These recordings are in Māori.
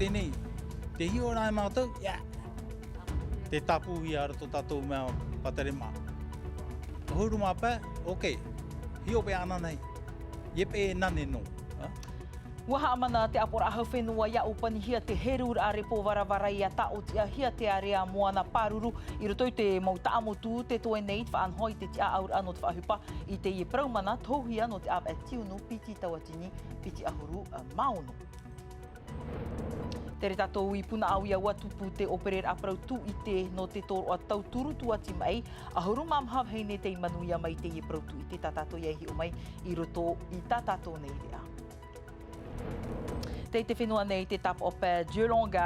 tēnei, te hio rāi mātou, te tapu i ara tō tātou mea patare mā. Huru mā pē, hio pe ana nei, yepe e nane no. Waha amana te apora ahau whenua ia upani hia te herur a repo warawara ia tao tia hia te area moana paruru i roto i te mau taamotu te toe nei te whaanhoi te tia aur anō te whaahupa i te i praumana tauhia no te ap e tiunu piti tawatini piti ahuru maunu. Tere tātou i puna au ia watupu te operer aprau tu i te no te toro a tau turu tuati mai ahuru mamhav hei ne te manuia mai te i prau tu i te tātātou ia hi o mai i roto i tātātou nei rea. Te whenua nei te tap o pe Djulonga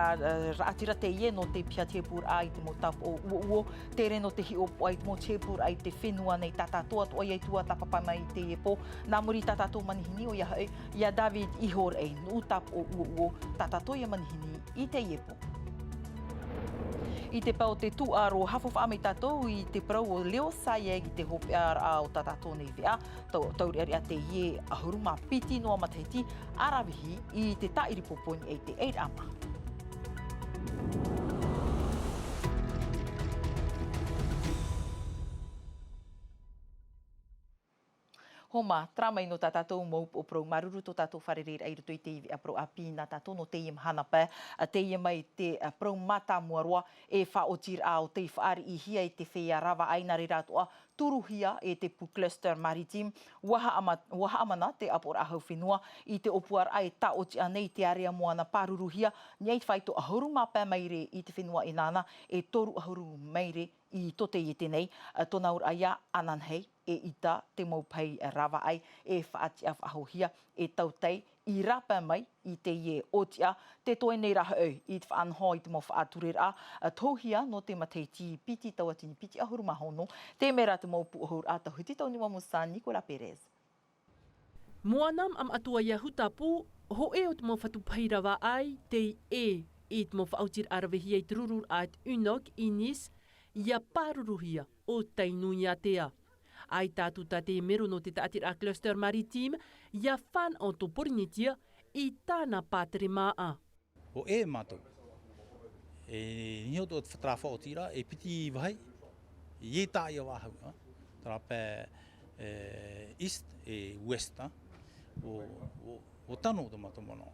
raatira te ie no te pia tepur ai te mo tap o uo tere no te hi opo ai te mo tepur ai te whenua nei tātātoa to ai tua tapapai mai te epo nā muri tātātou manihini o ia David Ihor ei no tap o uo tātātou ia manihini i te epo. I te pau te tuaro hafo whaamei tātou i te prau o leo saieg i te hope a o tātātou nei vea. Tauri ari a te ie ahuru mā piti noa mataiti arawihi i te tairipoponi e te eirama. Homa, tramai no tātou maup o prau maruru tō tātou wharereira i roto i te iwi a prau a pīna tātou no te mahana pē, te mai te prau mata muaroa e whaotir au te whaari i hia i te whea rawa aina re rātoa turuhia e te pu cluster maritim, waha amana te apora ahau whenua i te opuar ai taoti anei te area moana paruruhia, niai te whaito ahuru mapē maire i te whenua i nāna e toru ahuru maire i tote i tenei, tōna ura aia ananhei e ita te maupai rawa ai e whaati a whahohia e tautei i rapa mai i te ie otia te toe nei raha au i te whaanhoi te mo whaaturera tauhia no te mateiti piti tawatini piti ahuru mahono te mera te maupu ahuru a tahuti tau ni wamusa Nicola Perez. Moanam am atua ia hutapu ho e o te mo whatupai rawa ai te i te mo whaautir arawehia i te rurur a te unok inis ia paruruhia o tainuia tea. Ai tātu tā te mero no te tātir a cluster maritim, ia whan o tō porinitia i tāna pātere maa. O e mātou, e niho tō te whatrafa o tira, e piti wahai, i e tā ia wahau, tara pē east e west, o tano tō mātou mono.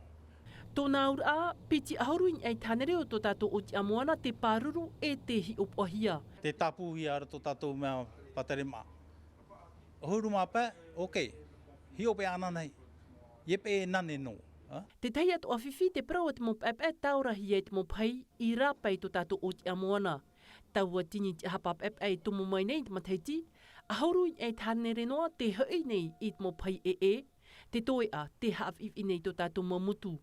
Tōna ura, piti ahuruin ai tānere o tō tātou o te amoana te pāruru e te hi opohia. Te tapu i ara tō tātou mea patare maa. Huru mā pē, hio pe ana nei, yepe e nane no. Te tahi atu awhiwhi te prau te mo pēpē taurahi e te mo pai i rāpai tō tātou o te amoana. Taua tini te hapa pēpē e tomo mai nei te mataiti, ahuruin ai tānere noa te hui nei i te mo pai te toe a te hawhiwhi nei tō tātou mamutu.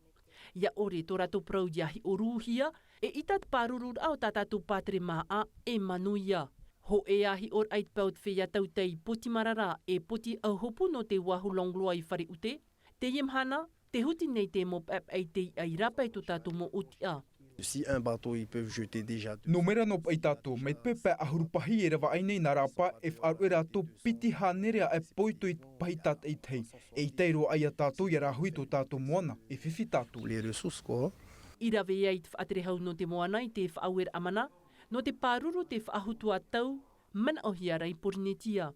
Ia ore tō rato prau iahi o rūhia, e ita te pārurur au tā tātou pātere maa e manuia. Ho e ahi or ait paut whea tautei poti marara e poti au hopu no te wahu longloa i whare ute. Te mahana, te huti nei te mop ap ai te ai rapai tō tātou mo utia. Si un bateau, ils peuvent jeter déjà. No mera no pai tātou, me pepe ahuru pahi e rawa ainei nā rapa e whaaru e rātou piti hānerea e poito i pahi tāt e tei. E i teiro ai a tātou i rahui tō tātou moana, e whiwhi tātou. Les ressources, quoi. I rawe ai te whaatere hau no te moana i te whaauer amana, no te pāruru te whaahutua tau, mana o hiarai porinitia.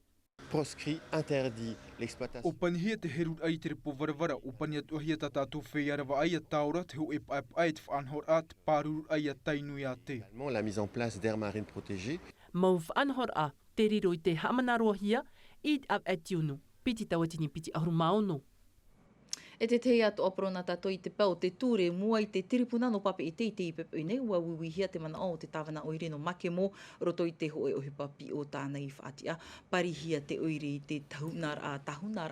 Proscrit, interdit l'exploitation. Opanihia te herur ai te repo varavara, opania tuahia tā tātou wheiarawa ai a taura, te ho e paep ai te whaanhor a te pāruru ai a tainui a te. La mise en place d'aires marines protégées. Mau whaanhor a, te riro i te hamanarohia, i te ap atiunu, piti tawatini piti ahuru maono. E te tei atu oprona tātou i te pau, te tūre mua i te tiripuna no pape i te ipepe nei, ua wiwihia te mana o te tāwana oire no make mō, roto i te hoe o hipapi o tānei whaatia, parihia te oire i te tahunar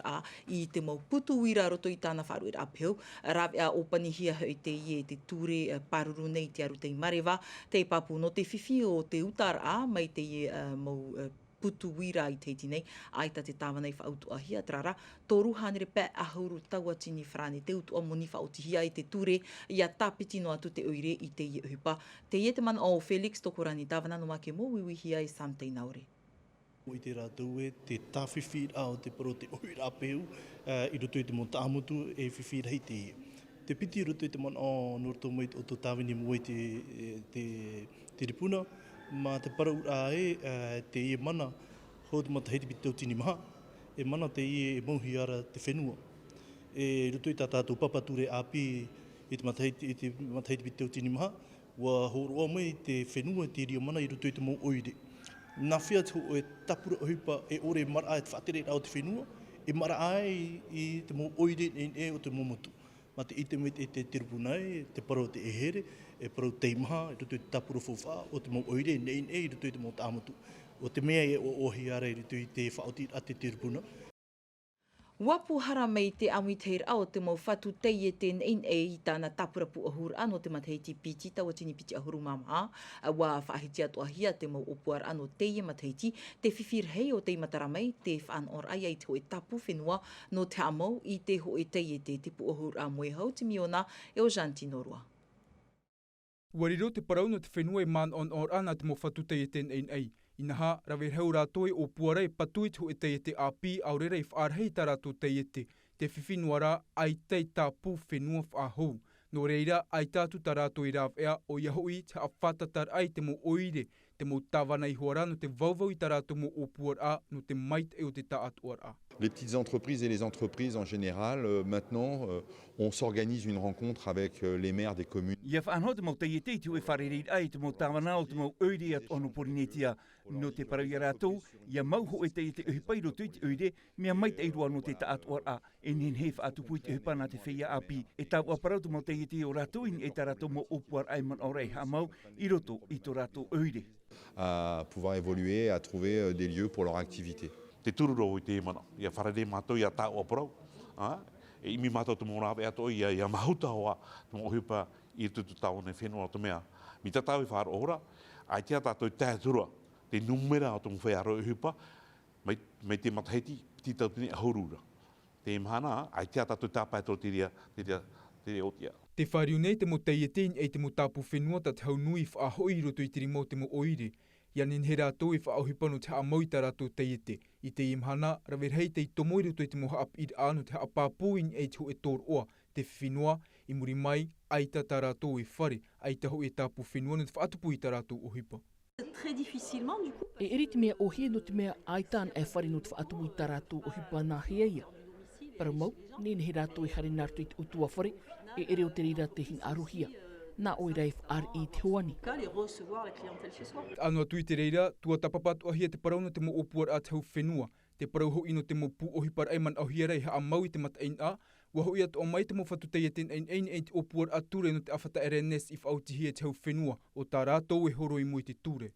a i te mau putuwira roto i tāna wharuera apeu, rawe a opanihia i te ie te tūre paruru nei te aru te marewa, te papu no te whiwhi o te utar a, mai te ie mau putu wira i teiti nei, aita te tāwana i whaautu ahia trara, tō ruhanere pē ahuru taua tini whrane, te utu o moni whaotihia i te ture, i a tāpiti no atu te oire i te ie uhipa. Te ie te mana o Felix tokorani tāwana no make mō wiwihia i samtei naure. I te rātou e te tāwhiwhi au te paro te oira apeu, i roto i te mo tāmutu e whiwhi rei te te piti rutu te man o norto mai o to tawini mo te ripuna ma te parau a te ie mana ho te mata heti piti tini maha e mana te ie e mohi ara te whenua e rutu i tātātou papature api i te mata heti piti tini maha wa horoa mai te whenua te ria mana i rutu i te mo oire nā whia te ho e tapura o hipa e ore mara e te whaatere rao te whenua e mara ai i te mo oire e o te momotu. Ma te ite me te tirupunai, te parau te ehere, e parau te imaha, e rutu i te tapura fōwha, o te mo oire i rutu i te mo tāmatu. O te mea e o ohi ara i rutu i te whaoti a te tirupuna. Wapu hara mei te awi teir ao te mau whatu teie te i tāna tapura pu ahur ano te matahiti piti, taua tini piti ahuru mamaha, wa whaahiti atu ahia te mau opuar ano teie matahiti, te whiwhir hei o te mataramei, te whaan or ai te ho e tapu whenua no te amau i te ho e teie te pu ahur a moe hau te miona e o Janti Norua. Wariro te parau no te whenua e man on or ana te mo whatu teie te nei. Inaha, rawe hau rātoi o puara e patui te ho e teie te api au rera i whaarhei tā rātou teie te whiwhinuara ai tei tā pū whenua whaahou. No reira, ai tātu tā rātou i rāw ea o iahui te a whatatar ai te mo oire, te mo tāwana i hoara no te vauvau i tā rātou mo o puara no te mait e o te tā atuara. Les petites entreprises et les entreprises en général, maintenant, on s'organise une rencontre avec les maires des communes. Ia whaanho te mau teie te tu e wharereid ai te mau tāwana o te mau oire at ono porinetia. No te parau i rātou, ia mau ho e teie te uhipai rotu i te oire, mea mai te eirua no te taatuar a, e nen he whaatupui te uhipana te whia api. E tau a parau te mau teie te o rātou in e tā rātou mo opuar ai man aurei hamau, i roto i tō rātou oire. À pouvoir évoluer, à trouver des lieux pour leur activité. Te tururo i te mana, ia wharere mātou ia tā o parau. E imi mātou te mōrawe ato ia mahuta hoa te mō hipa i tutu tau ne whenua o te mea. Mi tatau i whāra ora, ai tia tātou tēturua, te numera o te mwhaiaro i hipa, mai te mataheti, piti tau tini ahurura. Te mahana, ai tia tātou tāpai tō te rea otia. Te whāriu nei te mo teie tein e te mo tāpu whenua ta te hau nui whaahoi roto i tiri mo te mo oire. Ia nen he rātou e whaauhipano te amau i tā rātou teie te. I te imhana, rawer hei te i tomoi roto i te mo haap ir anu te haapāpūin e te ho e tōr oa, te whenua, i muri mai, aita tā rātou e whare, aita ho e tāpu whenua no te whaatupu i tā rātou ohipa. E eri te mea ohie no te mea aitan e whare no te whaatupu i tā rātou ohipa nā hea ia. Para mau, nen he rātou e hare nārtu i te utua whare, e ere o te rira te hin arohia. Nā oi reif ar i te hoani. Anua tui te reira, tua tapapatu ahia te parau no te mo opuar a te hau whenua. Te parau hoi no te mo pu ohipar aiman ahia rei ha amau i te mataein a, wa hoi atu o mai te mo whatuteia ten ein e te opuar a ture no te awhata RNS i whautihia te hau whenua, o tā rātou e horo i mui te ture.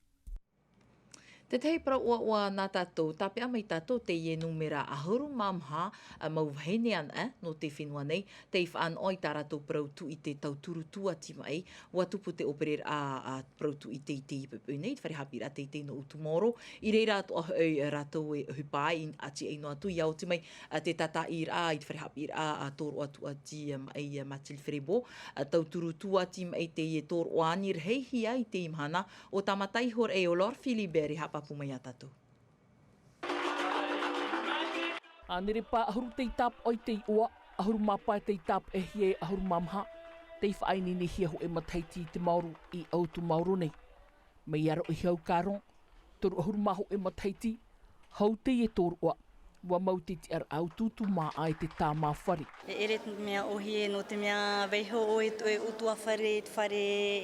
Te tei para ua nā tātou, tāpe amai tātou te ie numera ahuru mamha mau wahene ana no te whenua nei, te whaan oi tā rātou parautu i te tauturu tua ti mai, ua tupu te operer a parautu i te ipepu nei, te wharehapira te no utumoro, i rei rātou rātou e hupai ati eino atu i au te mai, te tata i rā i te wharehapira a tōro atu ati ai matil wherebo, tauturu tua ti mai te ie tōro anir heihi ai te imhana, o tamatai hor e o Lord Filiberi hapa pumai a tātou. Anere pā ahuru te tap oi te ua, ahuru mapa te tap e hie ahuru mamha, te whaaini ne hia ho e mataiti te mauru i autu mauru nei. Mei aro i hau kāron, toru ahuru maho e mataiti, hau te e toru ua, wa mauti te ar aututu mā ai te tā mā whare. E ere te mea ohie no te mea veiho oe te utua whare, te whare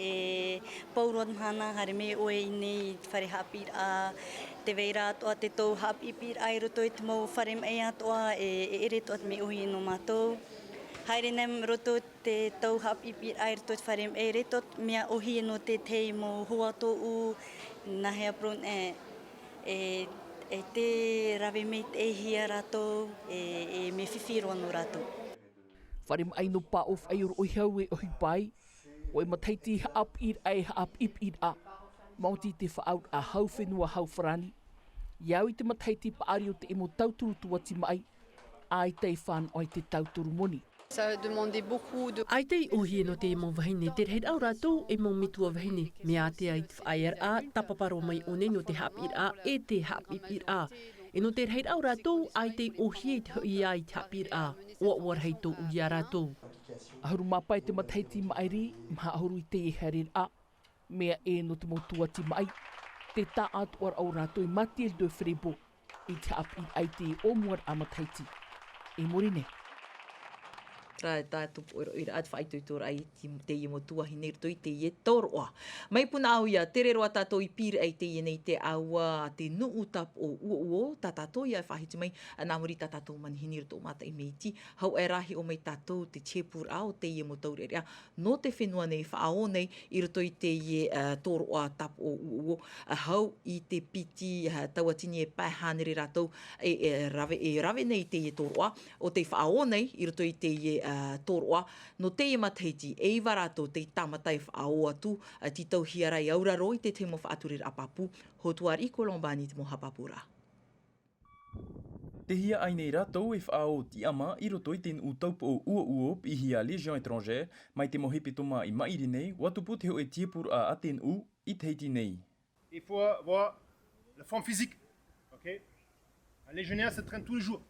e paurot mahana, hare me oe i nei te whare hapir a te veira atoa te tau hapipir ai roto i te mau whare mei atoa e ere toa te me ohie no mātou. Haere nem roto te tau hapipir ai roto te whare mei reto mea ohie no te tei mo huato u nahea pron e te rawe mei te hia rato e me whiwhiroa no rato. Whare mai no pā of ai uro hau e ohi pai, o e mataiti haap ir ai haap ip ir a, mauti te whaau a hau whenua hau wharani. Iau i te mataiti paari o te emo tauturu tua ti mai, ai te whan oi te tauturu moni. Ai tei ohie no te emo wahine, te reit au rātou emo mitua wahine. Mea te ai te whaer a, tapaparo mai one no te hapir a, e te hapir a. E no te reit au rātou, ai te ohie te hoi ai te hapir a, o warhei tō ui a rātou. Ahuru mapai te mataiti mairi, maha ahuru I te I harir a, mea e no te motua ti mai, te ta atu ar au rātou I mati el doi frebo, I te api ai te o muar a mataiti. E mori nei. Rai tātupu ora ira at whai tūtora ai te i motua hinei rito I te i toroa. Mai puna au ia, tere roa tātou I pire ai te i nei te aua te nuu tap o uo tā tātou ia whahiti mai, nā mori tā tātou mani hinei rito mata I meiti. Hau e rahi o mai tātou te chepur au te i motou rea. No te whenua nei whaao nei I rito I te i toroa tap o uo. Hau I te piti tauatini e pai hānere rātou rave nei te i toroa. O te whaao nei I rito I te i toroa, no te I mataiti, e iwa rātou te tamatai whaao atu, ti tau hiarai aura roi te te mo whaaturira apapu, ho tuar I kolombani te mo hapapura. Te hia ai nei rātou e whaao ti ama I roto I ten u taupu o ua I hia Légion étrangère, mai te mohepe toma I mairi nei, watupu te ho e tiepur a aten u I teiti nei. Il faut avoir la forme physique, ok? Un légionnaire se traîne tous les jours.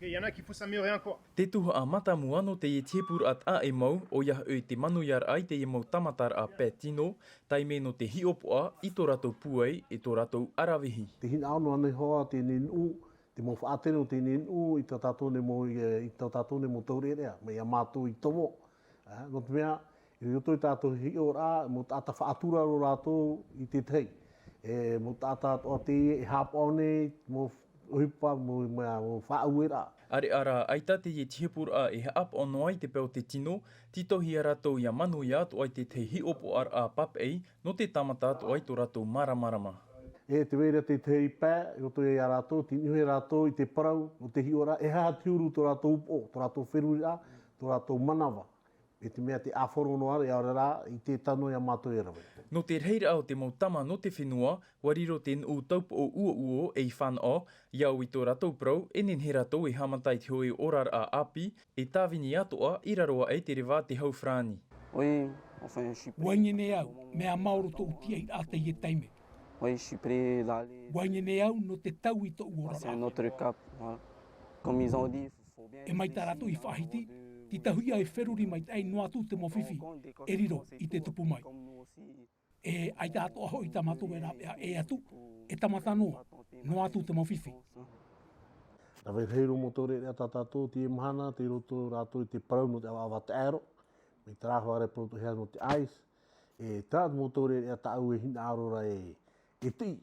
Il y en a qu'il faut s'améliorer encore. Te tuha a matamu ano te tiepur at a e mau, o ia e te manuyar ai te mau tamatar a pētino, taime no te hiopoa I tō ratou puai e tō ratou arawihi. Te hina ano ane hoa te nenu, te mo whaatero te nenu I tā tātou ne mo taurerea, me ia mātou I tomo. No te mea, I roto I tātou hio rā, mo tāta whaatura ro rātou I te tei. Mo tāta o te e hapone, mo uhipa mo whaauera. Are ara, aita te ye tiepura e ap ono ai te peo te tino, titohi a ratou ia manu ia atu ai te hi opo ar a papei, no te tamata atu ai tō ratou maramarama. E te weira te tei pā, roto e a ratou, te nihe ratou I te parau, o te hiora, e haa tiuru tō ratou upo, tō ratou wherua, tō ratou manawa. E te mea te awhorono ara, e ara rā, I te tano ia mātou e rawe. No te reira au te mautama no te whenua, wariro te u taupu o uo e I whanau, iau I tō ratou prau, enen he ratou e hamatai te hoi orar a api, e tāwini atoa I raroa e te rewa te hau frani. Waingene au, mea mauro tō utia I ata I e taime. Waingene au no te tau I tō uora. E mai tā ratou I whahiti, Ti tahuia e wheruri mai tai noa tu te mowhiwhi, e riro I te tupu mai. E ai tātoa hoi tamato e rapea e atu, e tamata noa, noa tu te mowhiwhi. Rawe heiru motore rea tātātou te mahana, te roto rātou I te parau no te awa te aero, me te rāhua repo to hea no te ais, e tātou motore rea tāu e hina arora e tui.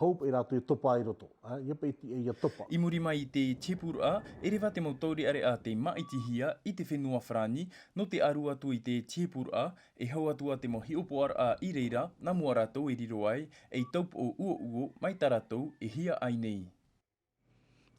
Hope e rātou e topa I roto. Iepa iti e ia topa. I muri mai I te tiepura, e rewa te mautauri are a te maitihia I te whenua frani, no te aru atu I te tiepura, e hau atua te mohi opoar a I reira, na mua rātou e riro ai, e taupu o uo mai tā rātou e hia ai nei.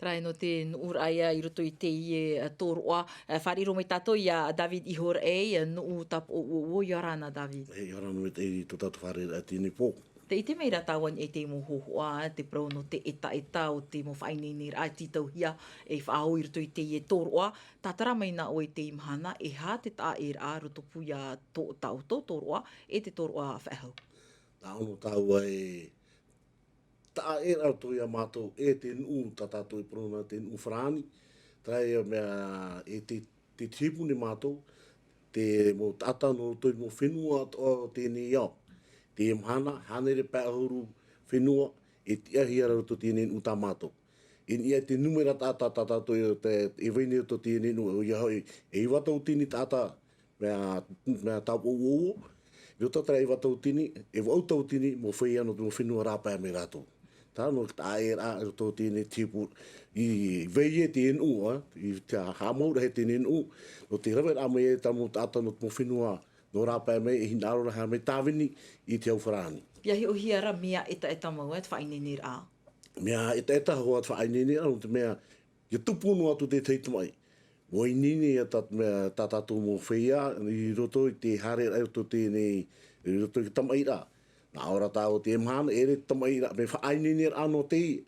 Trai no te nuur aia I roto I te I tōroa. Whariro mai tātou ia David Ihor e, nuu tap o uo Iorana, David. Iorana me te I tō tātou wharera a tēnei pō. Te ite mei ratawan e te mohohoa, te prau no te eta o te mo whainene a titau hia e whaau I roto I te I tōroa. Tātara mai na o e te mahana e hā te tā e rā roto puia tau tōroa e te tōroa whahau. Tā ono tāua e tā e rā roto ia mātou e te nuu tātātou I prona te nuu whrani. Tā e mea e te tribune mātou, te mo tātau no roto I mo whenua o tēnei iau. Te mahana, hanere pāhuru whenua, e tia hia rato tēnei u tā mātou. E ia te numera tātou e wene o tēnei nu, e iwatau tini tātā mea tau o o, e o tātara e iwatau tini, e wautau tini, mo whai ano te mo whenua rāpaa me rātou. Tā no tā e rā rato tēnei tipu, I veie te nu, I te hamaura he tēnei nu, no te rawe rā me e tamu tātau no te mo whenua no rāpai mei e hina arora hea mei tāwini I te au wharani. Iahi o hiara mea eta mau e te whainene rā? Mea eta hoa te whainene rā, no te mea, ia tupunu atu te teitamai. Wainini ia tā tātou mō whaia, I roto I te hare rai roto tēnei, I roto I tamai rā. Nā ora tā o te mahana, ere tamai rā, me whainene rā no te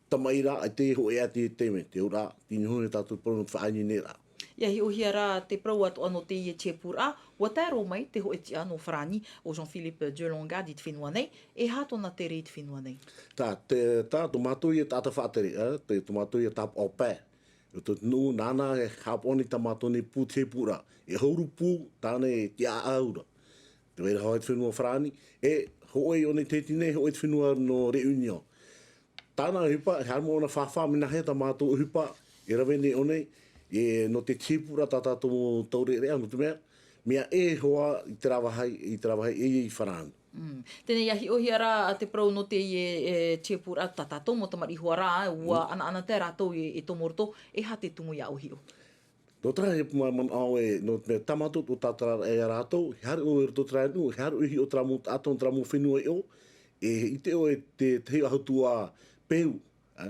tamai rā, ai te ho ea te teme, te ura, tini hone tātou pono whainene rā. Iahi o hiara te prau atu ano te I e tiepura, wa tēro mai te ho eti ano whrani o Jean-Philippe Djelonga di te whenua nei, e hātona te rei te whenua nei. Tā tomato I tāta whātere, te tomato I tap o pē. to no nana e haponi tamato ni pu te pura e houru pu tane te aura te vera hoet whenua frani e hoi o ne te tine hoet whenua no reunion tana hipa he mo na fafa mina he tamato hipa e rawe ne one e no te tipura tata to taure rea no te mea e hoa i trawahai e frani. Tēnei ahi ohi ara a te prau no te e tiepura tatato mo tamari huara ua ana te rātou e tomoroto e ha te tumu ia ohi o. No trai he man au e no me tamato o tatara e rātou, he haru o to trai no, he haru ihi o tramu aton tramu whenua e o, i te o e te ahutua peu,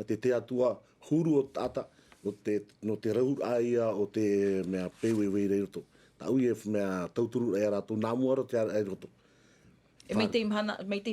te atua huru o tata, no te raur aia o te mea peu e wei reiroto. Ta ui e mea tauturu e rātou nāmuara te e roto. E mei te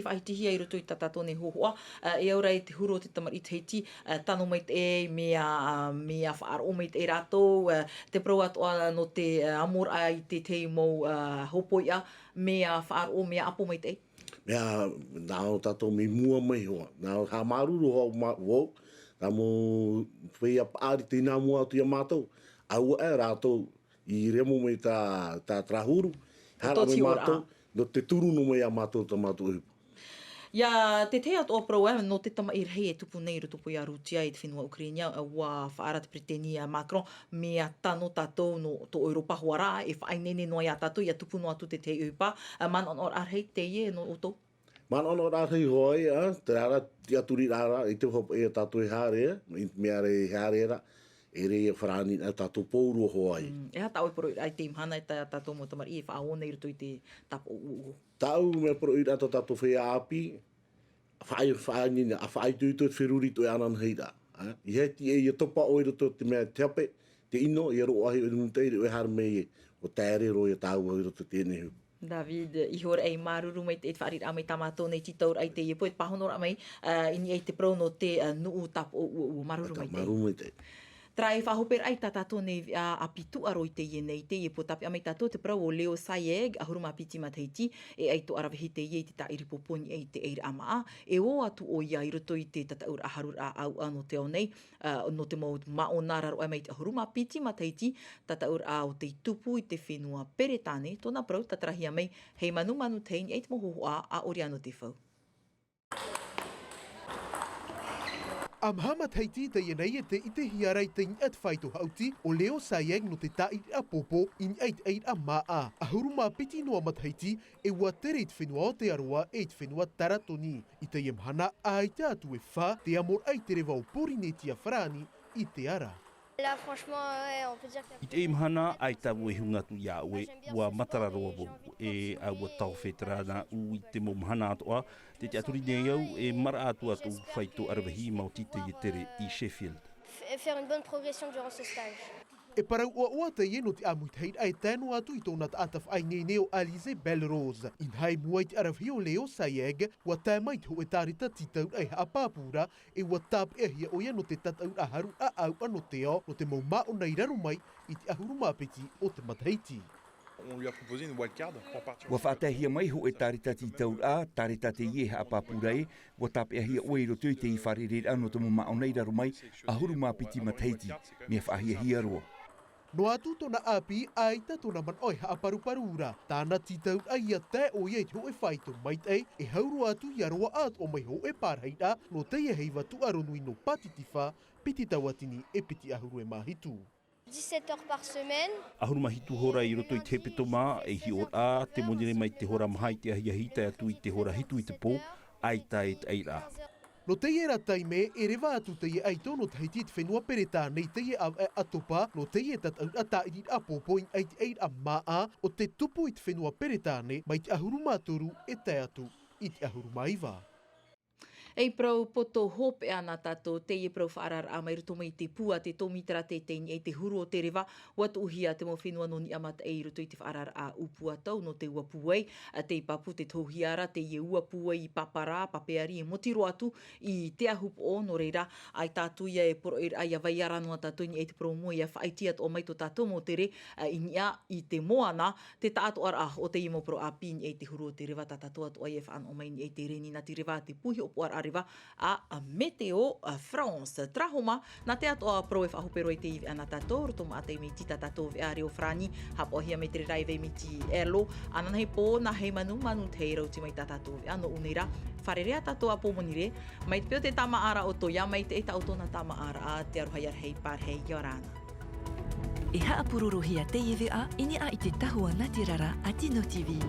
whaitihi ai roto i tatato ne hohoa, e aura e te huro o te tamari teiti, tano mei te e mea whaaro mei te e rātou, te prau atoa no te amor ai te te mou hopoia, mea whaaro mea apo mei te e? Mea, nāo tato mi mua mai hoa, nāo ha maruru hoa wau, tā mo whea paari te nā mua atu ia mātou, aua e rātou i remo mei tā trahuru, hara me mātou, no te turu no mei a mātou ta mātou hipu. Ia, te te atoa prau no te tama i rei e tupu nei rutupu i a Rutia i te whenua Ukrainia, ua whaara te pretenia Macron, mea tano tātou no to Europa huara, e whainene noa ia tātou, ia tupu no atu te te upa, man on or arhei te ie no oto? Man on or arhei hoi, te rara, te aturi rara, i te hopa e tātou e hāre, mea re hāre ra, e rei e wharani a tātou pouru hoi. E hata oi poro ai te imhana e tātou mo tamari e whaone i rutu i te tapo uu. Tau mea poro i rato tātou whea api, whainina, a whai tuitu e whiruri to e anan heira. I heti e i topa oi rato te mea teape, te ino, i aro ahi o muteiri o e harmei e, o tēre roi e tāu oi rato tēnei hu. David, i hora ei maruru mai te wharir a mai tamato nei titaur ai te iepo, e pahonora mai, ini ei te prau no te nuu tapo uu maruru mai te. Maruru mai te. Trai whahoper ai tātātou nei a pitu aroi te ie nei te iepo tapi a mai tātou te prau o Leo Sayeg, a huruma piti mataiti, e ai to arawehi te ie te tairi poponi ei te eira amaa, e o atu o ia i roto i te tataur a harur a au ano te o nei, no te mau maonara roi mai te huruma piti mataiti, tataur a o te tupu i te whenua peretane, tōna prau tatrahia mai, hei manu tein, ei te mohohoa a oriano te whau. Am hamat haiti te yenei e te ite hiarai te at whaito hauti o Leo Sayeg no te tair a popo in eit eir a maa. A huruma piti noa mat haiti e ua tere it whenua o te aroa e it whenua taratoni. I te yemhana a te atu e wha te amor ai te rewa o pori ne tia whrani i te ara. Là, franchement, ouais, on peut dire que... I te imhana ai ta ue hungatu ia ue ua matararoa vo e a ua tau whetrana u i te momhana atoa te te aturi nei au e mara atu atu whaito arawahi mau tite i tere i Sheffield. Faire une bonne progression durant ce stage. E parau ua te ieno te amuit hei ai tēnu atu i tōna ataf ai neo Alize Belrose. In hai mua i te arawhi o Leo Sayeg, ua tae mai ho e tarita titau ai hapapura e ua tāp e hia oia no te tatau a haru a au ano te o no te mau mao nei raru mai i te ahuru mapeti o te mataiti. On lui a proposé une wildcard pour partir. Wa whaatahia mai ho e tarita titau a, tarita te ie hapapura e, wa tāp e hia oe roto i te i wharerer ano te mau mao nei raru mai ahuru mapeti mataiti, mea whaahia hia roa. No atu tona api aita tona man oi haaparuparura. Tāna titau ai a te o iei ho e whaito mait ei, e hauru atu i aroa at o mai ho e pārheira no teia heiva tu aronui no patitifa, piti tawatini e piti ahuru e mahitu. 17 heures par semaine. Ahuru mahitu hora i roto i te petoma e hi ora te monire mai te hora mahai te ahia hita atu i te hora hitu i te pō, aita e te eira. No teie ra taime, e rewa atu teie aito no tahiti te whenua pereta nei teie a atopa, no teie tatau ata i a popo in ait eir a maa o te tupu i te whenua peretane mai te ahuru mātoru e te atu i te ahuru maiva. Ei prau poto hope ana tātou te i prau whaarar a mai ruto mai te pua te tōmitara te teini e te huru o te rewa wat uhia te mo whenua no ni amata e ruto i te whaarar a upua tau no te ua puai te i papu te tauhiara te i ua puai i papara papeari e motiro atu i te ahup o no reira ai tātou ia e poro ai a vai ara noa tātou ni e te prau mua i a whaitiat o mai to tātou mo tere i nia i te moana te tātou ara o te imo pro a pini e te huru o te rewa tātou atu ai e whaan o mai ni e te reni na te rewa te puhi o puar arriva a Meteo France. Trahoma, na te atoa pro e whahopero i te iwi ana tatou, roto ma te miti tatou vi a Rio Frani, hapo hia me te raive miti elo, anana he pō na hei manu te irau ti mai tatou vi ano unira, wharerea tatou a pōmonire, mai te peo te tama ara o toia, mai te eta o tōna tama ara a te aruhai ar hei par hei Yorana. E haa pururuhia te iwi a, ini a i te tahua Natirara a Tino TV.